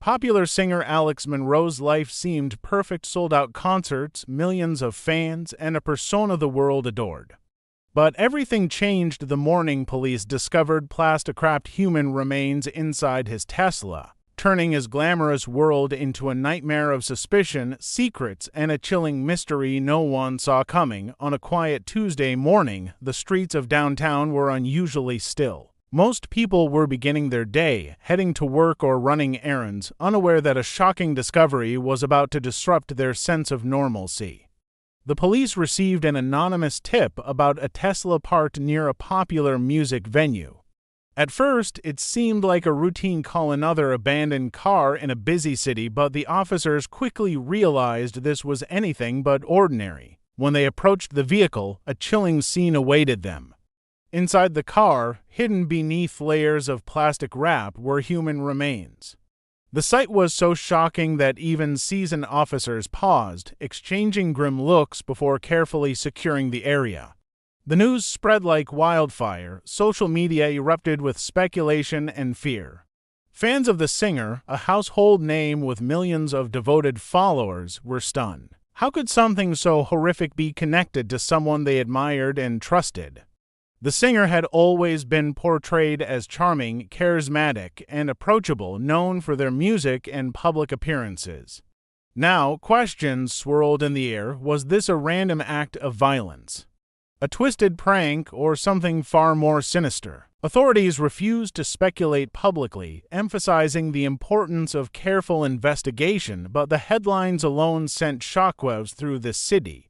Popular singer Alex Monroe's life seemed perfect, sold-out concerts, millions of fans, and a persona the world adored. But everything changed the morning police discovered plastic-wrapped human remains inside his Tesla, turning his glamorous world into a nightmare of suspicion, secrets, and a chilling mystery no one saw coming. On a quiet Tuesday morning, the streets of downtown were unusually still. Most people were beginning their day, heading to work or running errands, unaware that a shocking discovery was about to disrupt their sense of normalcy. The police received an anonymous tip about a Tesla parked near a popular music venue. At first, it seemed like a routine call, another abandoned car in a busy city, but the officers quickly realized this was anything but ordinary. When they approached the vehicle, a chilling scene awaited them. Inside the car, hidden beneath layers of plastic wrap, were human remains. The sight was so shocking that even seasoned officers paused, exchanging grim looks before carefully securing the area. The news spread like wildfire. Social media erupted with speculation and fear. Fans of the singer, a household name with millions of devoted followers, were stunned. How could something so horrific be connected to someone they admired and trusted? The singer had always been portrayed as charming, charismatic, and approachable, known for their music and public appearances. Now, questions swirled in the air. Was this a random act of violence, a twisted prank, or something far more sinister? Authorities refused to speculate publicly, emphasizing the importance of careful investigation, but the headlines alone sent shockwaves through the city.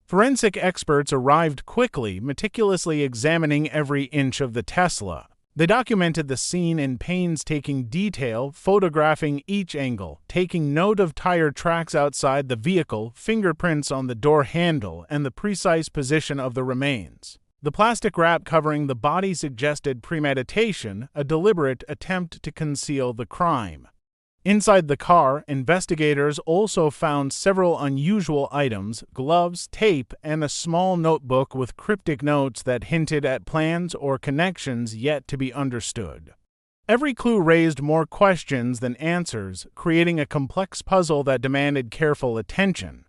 Forensic experts arrived quickly, meticulously examining every inch of the Tesla. They documented the scene in painstaking detail, photographing each angle, taking note of tire tracks outside the vehicle, fingerprints on the door handle, and the precise position of the remains. The plastic wrap covering the body suggested premeditation, a deliberate attempt to conceal the crime. Inside the car, investigators also found several unusual items: gloves, tape, and a small notebook with cryptic notes that hinted at plans or connections yet to be understood. Every clue raised more questions than answers, creating a complex puzzle that demanded careful attention.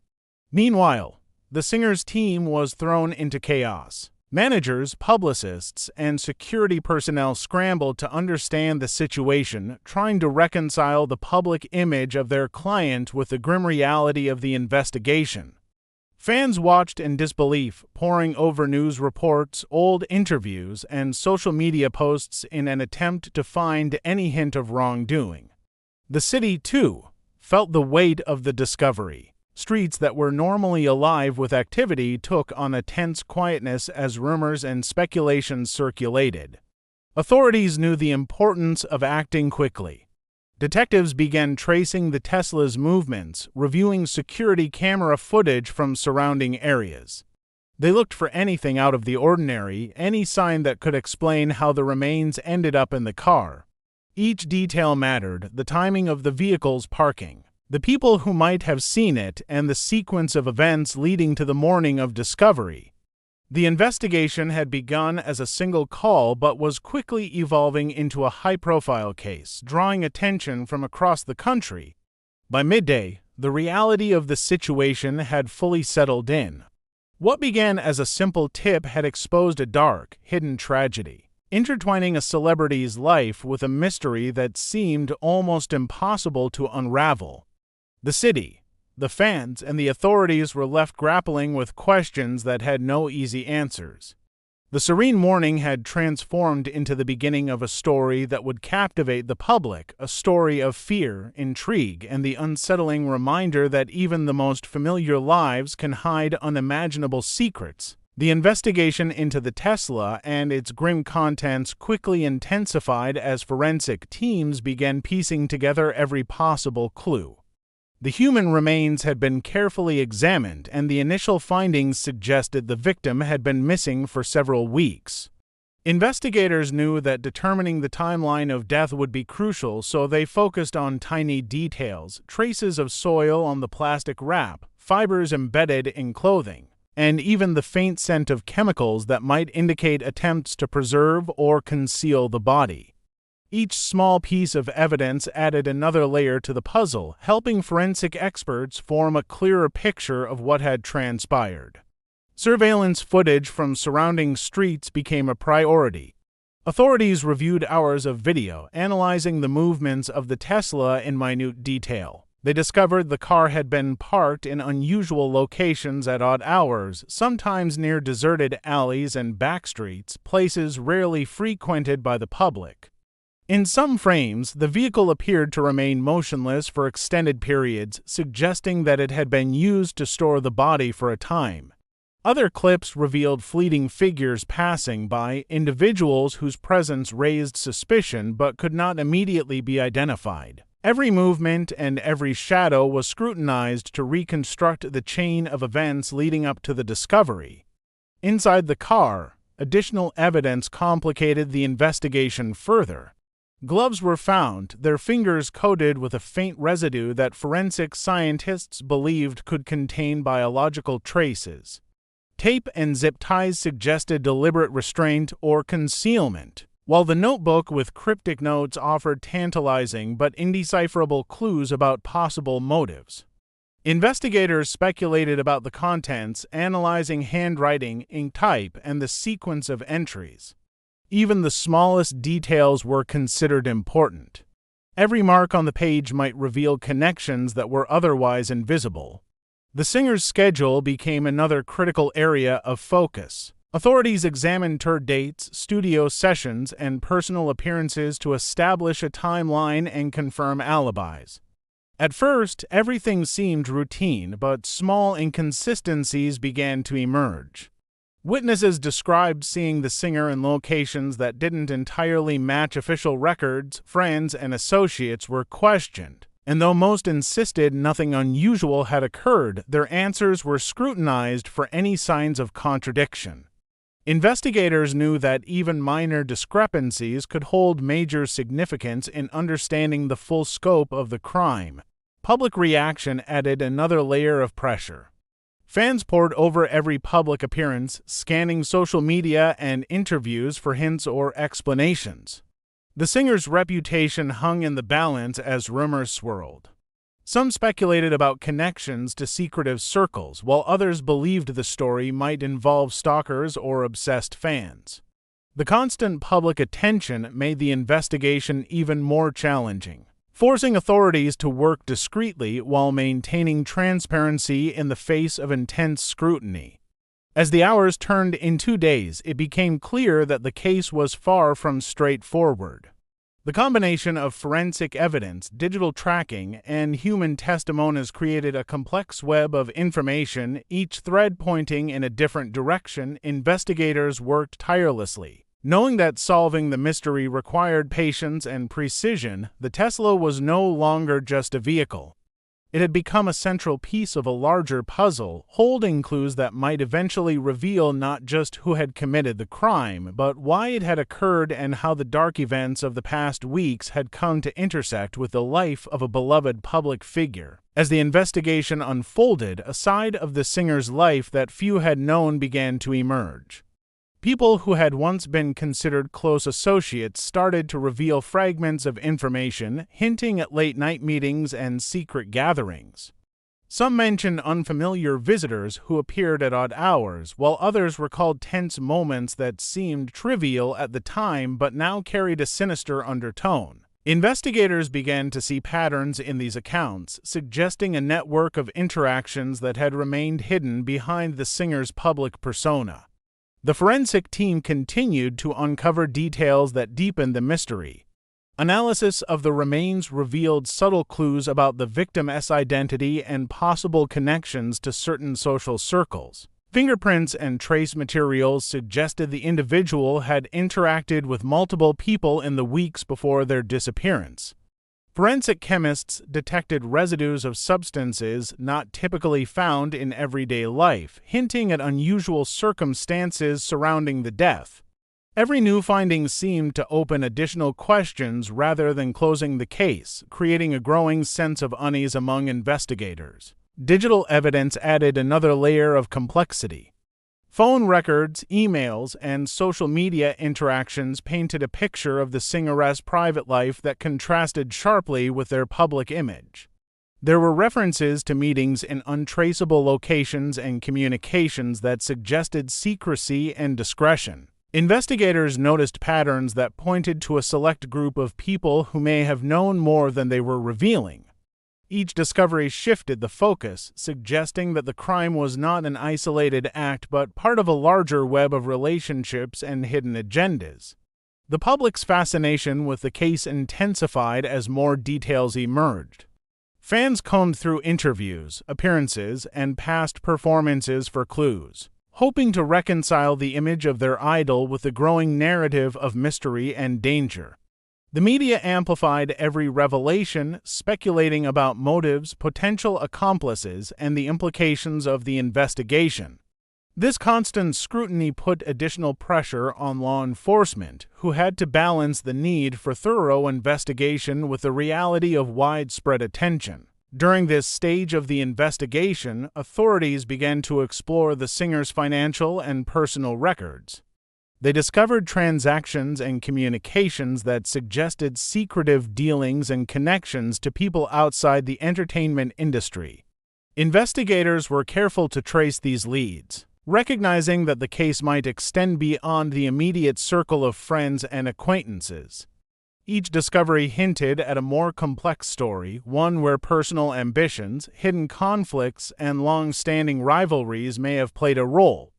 Meanwhile, the singer's team was thrown into chaos. Managers, publicists, and security personnel scrambled to understand the situation, trying to reconcile the public image of their client with the grim reality of the investigation. Fans watched in disbelief, poring over news reports, old interviews, and social media posts in an attempt to find any hint of wrongdoing. The city, too, felt the weight of the discovery. Streets that were normally alive with activity took on a tense quietness as rumors and speculations circulated. Authorities knew the importance of acting quickly. Detectives began tracing the Tesla's movements, reviewing security camera footage from surrounding areas. They looked for anything out of the ordinary, any sign that could explain how the remains ended up in the car. Each detail mattered: the timing of the vehicle's parking, the people who might have seen it, and the sequence of events leading to the morning of discovery. The investigation had begun as a single call but was quickly evolving into a high-profile case, drawing attention from across the country. By midday, the reality of the situation had fully settled in. What began as a simple tip had exposed a dark, hidden tragedy, intertwining a celebrity's life with a mystery that seemed almost impossible to unravel. The city, the fans, and the authorities were left grappling with questions that had no easy answers. The serene morning had transformed into the beginning of a story that would captivate the public, a story of fear, intrigue, and the unsettling reminder that even the most familiar lives can hide unimaginable secrets. The investigation into the Tesla and its grim contents quickly intensified as forensic teams began piecing together every possible clue. The human remains had been carefully examined, and the initial findings suggested the victim had been missing for several weeks. Investigators knew that determining the timeline of death would be crucial, so they focused on tiny details: traces of soil on the plastic wrap, fibers embedded in clothing, and even the faint scent of chemicals that might indicate attempts to preserve or conceal the body. Each small piece of evidence added another layer to the puzzle, helping forensic experts form a clearer picture of what had transpired. Surveillance footage from surrounding streets became a priority. Authorities reviewed hours of video, analyzing the movements of the Tesla in minute detail. They discovered the car had been parked in unusual locations at odd hours, sometimes near deserted alleys and backstreets, places rarely frequented by the public. In some frames, the vehicle appeared to remain motionless for extended periods, suggesting that it had been used to store the body for a time. Other clips revealed fleeting figures passing by, individuals whose presence raised suspicion but could not immediately be identified. Every movement and every shadow was scrutinized to reconstruct the chain of events leading up to the discovery. Inside the car, additional evidence complicated the investigation further. Gloves were found, their fingers coated with a faint residue that forensic scientists believed could contain biological traces. Tape and zip ties suggested deliberate restraint or concealment, while the notebook with cryptic notes offered tantalizing but indecipherable clues about possible motives. Investigators speculated about the contents, analyzing handwriting, ink type, and the sequence of entries. Even the smallest details were considered important. Every mark on the page might reveal connections that were otherwise invisible. The singer's schedule became another critical area of focus. Authorities examined tour dates, studio sessions, and personal appearances to establish a timeline and confirm alibis. At first, everything seemed routine, but small inconsistencies began to emerge. Witnesses described seeing the singer in locations that didn't entirely match official records. Friends and associates were questioned, and though most insisted nothing unusual had occurred, their answers were scrutinized for any signs of contradiction. Investigators knew that even minor discrepancies could hold major significance in understanding the full scope of the crime. Public reaction added another layer of pressure. Fans poured over every public appearance, scanning social media and interviews for hints or explanations. The singer's reputation hung in the balance as rumors swirled. Some speculated about connections to secretive circles, while others believed the story might involve stalkers or obsessed fans. The constant public attention made the investigation even more challenging, forcing authorities to work discreetly while maintaining transparency in the face of intense scrutiny. As the hours turned into days, it became clear that the case was far from straightforward. The combination of forensic evidence, digital tracking, and human testimonies created a complex web of information, each thread pointing in a different direction. Investigators worked tirelessly. Knowing that solving the mystery required patience and precision, the Tesla was no longer just a vehicle. It had become a central piece of a larger puzzle, holding clues that might eventually reveal not just who had committed the crime, but why it had occurred and how the dark events of the past weeks had come to intersect with the life of a beloved public figure. As the investigation unfolded, a side of the singer's life that few had known began to emerge. People who had once been considered close associates started to reveal fragments of information, hinting at late-night meetings and secret gatherings. Some mentioned unfamiliar visitors who appeared at odd hours, while others recalled tense moments that seemed trivial at the time but now carried a sinister undertone. Investigators began to see patterns in these accounts, suggesting a network of interactions that had remained hidden behind the singer's public persona. The forensic team continued to uncover details that deepened the mystery. Analysis of the remains revealed subtle clues about the victim's identity and possible connections to certain social circles. Fingerprints and trace materials suggested the individual had interacted with multiple people in the weeks before their disappearance. Forensic chemists detected residues of substances not typically found in everyday life, hinting at unusual circumstances surrounding the death. Every new finding seemed to open additional questions rather than closing the case, creating a growing sense of unease among investigators. Digital evidence added another layer of complexity. Phone records, emails, and social media interactions painted a picture of the singer's private life that contrasted sharply with their public image. There were references to meetings in untraceable locations and communications that suggested secrecy and discretion. Investigators noticed patterns that pointed to a select group of people who may have known more than they were revealing. Each discovery shifted the focus, suggesting that the crime was not an isolated act but part of a larger web of relationships and hidden agendas. The public's fascination with the case intensified as more details emerged. Fans combed through interviews, appearances, and past performances for clues, hoping to reconcile the image of their idol with the growing narrative of mystery and danger. The media amplified every revelation, speculating about motives, potential accomplices, and the implications of the investigation. This constant scrutiny put additional pressure on law enforcement, who had to balance the need for thorough investigation with the reality of widespread attention. During this stage of the investigation, authorities began to explore the singer's financial and personal records. They discovered transactions and communications that suggested secretive dealings and connections to people outside the entertainment industry. Investigators were careful to trace these leads, recognizing that the case might extend beyond the immediate circle of friends and acquaintances. Each discovery hinted at a more complex story, one where personal ambitions, hidden conflicts, and long-standing rivalries may have played a role.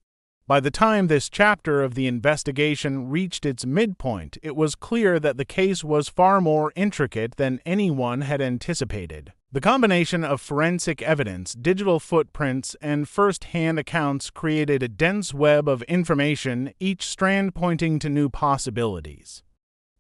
By the time this chapter of the investigation reached its midpoint, it was clear that the case was far more intricate than anyone had anticipated. The combination of forensic evidence, digital footprints, and first-hand accounts created a dense web of information, each strand pointing to new possibilities.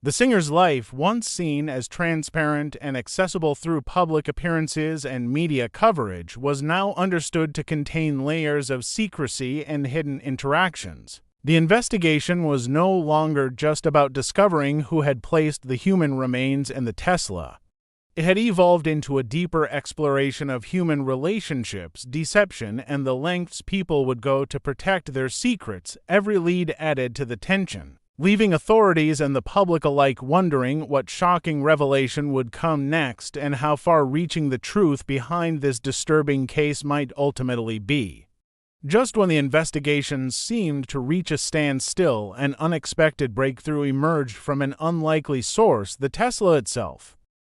The singer's life, once seen as transparent and accessible through public appearances and media coverage, was now understood to contain layers of secrecy and hidden interactions. The investigation was no longer just about discovering who had placed the human remains in the Tesla. It had evolved into a deeper exploration of human relationships, deception, and the lengths people would go to protect their secrets. Every lead added to the tension, leaving authorities and the public alike wondering what shocking revelation would come next and how far-reaching the truth behind this disturbing case might ultimately be. Just when the investigation seemed to reach a standstill, an unexpected breakthrough emerged from an unlikely source: the Tesla itself.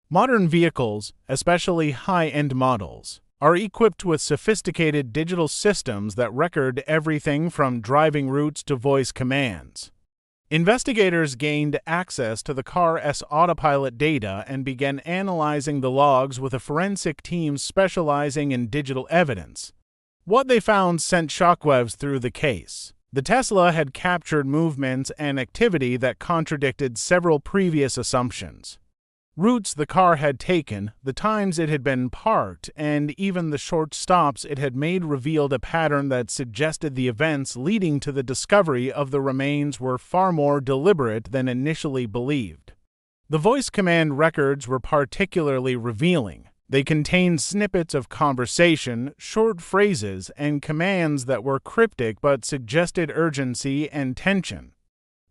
Modern vehicles, especially high-end models, are equipped with sophisticated digital systems that record everything from driving routes to voice commands. Investigators gained access to the car's autopilot data and began analyzing the logs with a forensic team specializing in digital evidence. What they found sent shockwaves through the case. The Tesla had captured movements and activity that contradicted several previous assumptions. Routes the car had taken, the times it had been parked, and even the short stops it had made revealed a pattern that suggested the events leading to the discovery of the remains were far more deliberate than initially believed. The voice command records were particularly revealing. They contained snippets of conversation, short phrases, and commands that were cryptic but suggested urgency and tension.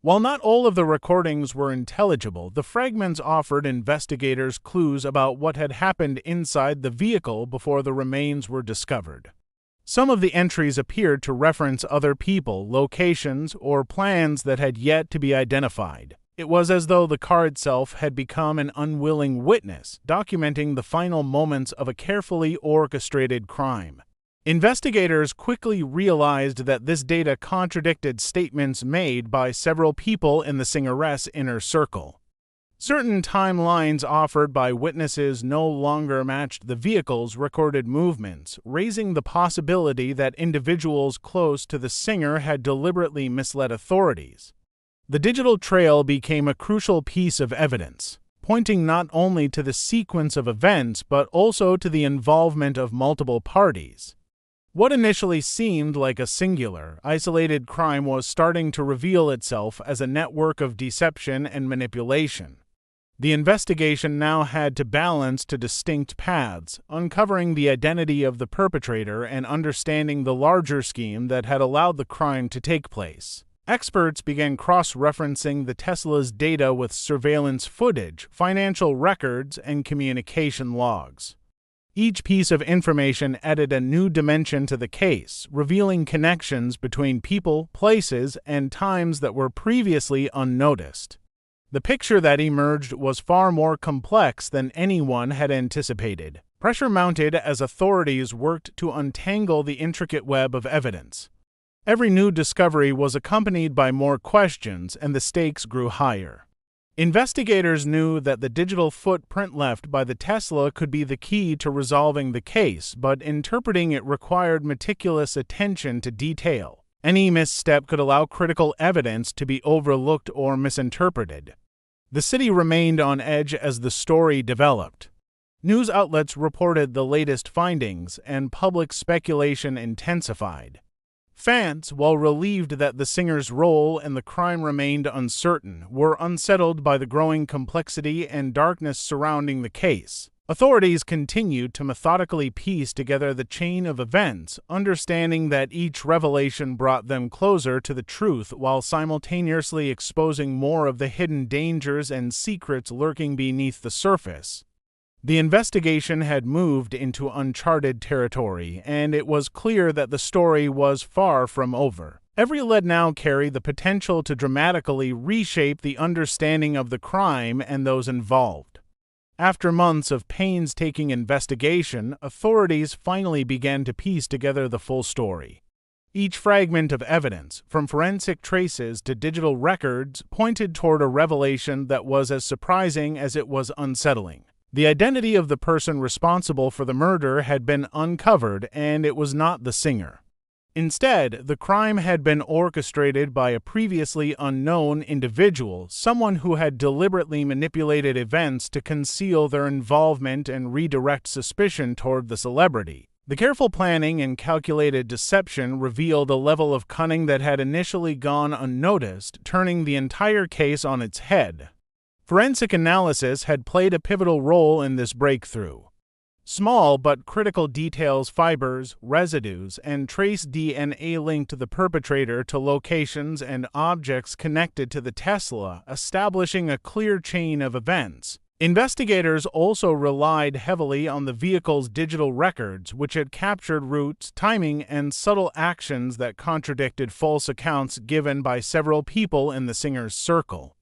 While not all of the recordings were intelligible, the fragments offered investigators clues about what had happened inside the vehicle before the remains were discovered. Some of the entries appeared to reference other people, locations, or plans that had yet to be identified. It was as though the car itself had become an unwilling witness, documenting the final moments of a carefully orchestrated crime. Investigators quickly realized that this data contradicted statements made by several people in the singer's inner circle. Certain timelines offered by witnesses no longer matched the vehicle's recorded movements, raising the possibility that individuals close to the singer had deliberately misled authorities. The digital trail became a crucial piece of evidence, pointing not only to the sequence of events but also to the involvement of multiple parties. What initially seemed like a singular, isolated crime was starting to reveal itself as a network of deception and manipulation. The investigation now had to balance two distinct paths, uncovering the identity of the perpetrator and understanding the larger scheme that had allowed the crime to take place. Experts began cross-referencing the Tesla's data with surveillance footage, financial records, and communication logs. Each piece of information added a new dimension to the case, revealing connections between people, places, and times that were previously unnoticed. The picture that emerged was far more complex than anyone had anticipated. Pressure mounted as authorities worked to untangle the intricate web of evidence. Every new discovery was accompanied by more questions, and the stakes grew higher. Investigators knew that the digital footprint left by the Tesla could be the key to resolving the case, but interpreting it required meticulous attention to detail. Any misstep could allow critical evidence to be overlooked or misinterpreted. The city remained on edge as the story developed. News outlets reported the latest findings, and public speculation intensified. Fans, while relieved that the singer's role in the crime remained uncertain, were unsettled by the growing complexity and darkness surrounding the case. Authorities continued to methodically piece together the chain of events, understanding that each revelation brought them closer to the truth while simultaneously exposing more of the hidden dangers and secrets lurking beneath the surface. The investigation had moved into uncharted territory, and it was clear that the story was far from over. Every lead now carried the potential to dramatically reshape the understanding of the crime and those involved. After months of painstaking investigation, authorities finally began to piece together the full story. Each fragment of evidence, from forensic traces to digital records, pointed toward a revelation that was as surprising as it was unsettling. The identity of the person responsible for the murder had been uncovered, and it was not the singer. Instead, the crime had been orchestrated by a previously unknown individual, someone who had deliberately manipulated events to conceal their involvement and redirect suspicion toward the celebrity. The careful planning and calculated deception revealed a level of cunning that had initially gone unnoticed, turning the entire case on its head. Forensic analysis had played a pivotal role in this breakthrough. Small but critical details, fibers, residues, and trace DNA linked the perpetrator to locations and objects connected to the Tesla, establishing a clear chain of events. Investigators also relied heavily on the vehicle's digital records, which had captured routes, timing, and subtle actions that contradicted false accounts given by several people in the singer's circle.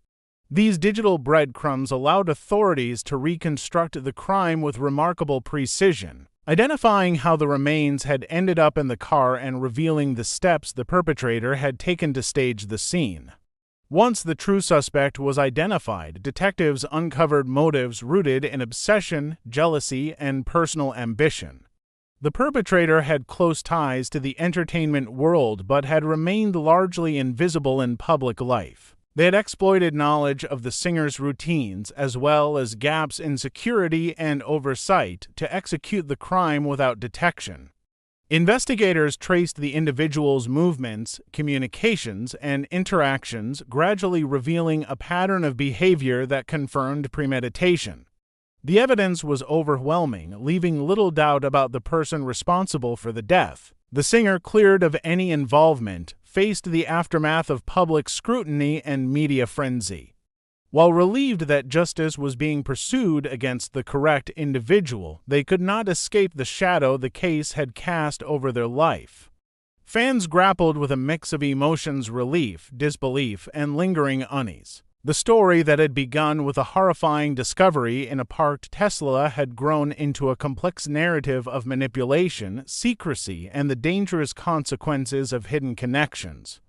These digital breadcrumbs allowed authorities to reconstruct the crime with remarkable precision, identifying how the remains had ended up in the car and revealing the steps the perpetrator had taken to stage the scene. Once the true suspect was identified, detectives uncovered motives rooted in obsession, jealousy, and personal ambition. The perpetrator had close ties to the entertainment world but had remained largely invisible in public life. They had exploited knowledge of the singer's routines, as well as gaps in security and oversight, to execute the crime without detection. Investigators traced the individual's movements, communications, and interactions, gradually revealing a pattern of behavior that confirmed premeditation. The evidence was overwhelming, leaving little doubt about the person responsible for the death. The singer, cleared of any involvement, faced the aftermath of public scrutiny and media frenzy. While relieved that justice was being pursued against the correct individual, they could not escape the shadow the case had cast over their life. Fans grappled with a mix of emotions: relief, disbelief, and lingering unease. The story that had begun with a horrifying discovery in a parked Tesla had grown into a complex narrative of manipulation, secrecy, and the dangerous consequences of hidden connections.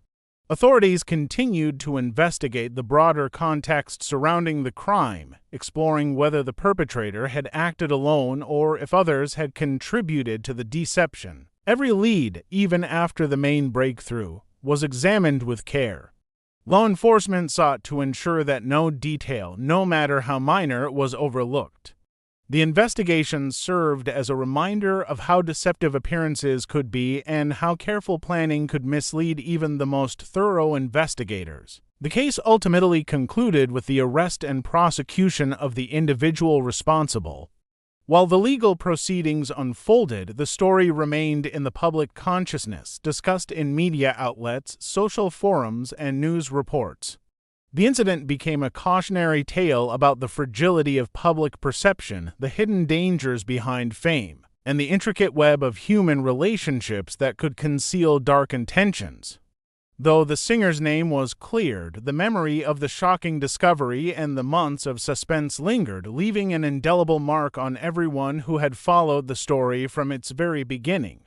Authorities continued to investigate the broader context surrounding the crime, exploring whether the perpetrator had acted alone or if others had contributed to the deception. Every lead, even after the main breakthrough, was examined with care. Law enforcement sought to ensure that no detail, no matter how minor, was overlooked. The investigation served as a reminder of how deceptive appearances could be and how careful planning could mislead even the most thorough investigators. The case ultimately concluded with the arrest and prosecution of the individual responsible. While the legal proceedings unfolded, the story remained in the public consciousness, discussed in media outlets, social forums, and news reports. The incident became a cautionary tale about the fragility of public perception, the hidden dangers behind fame, and the intricate web of human relationships that could conceal dark intentions. Though the singer's name was cleared, the memory of the shocking discovery and the months of suspense lingered, leaving an indelible mark on everyone who had followed the story from its very beginning.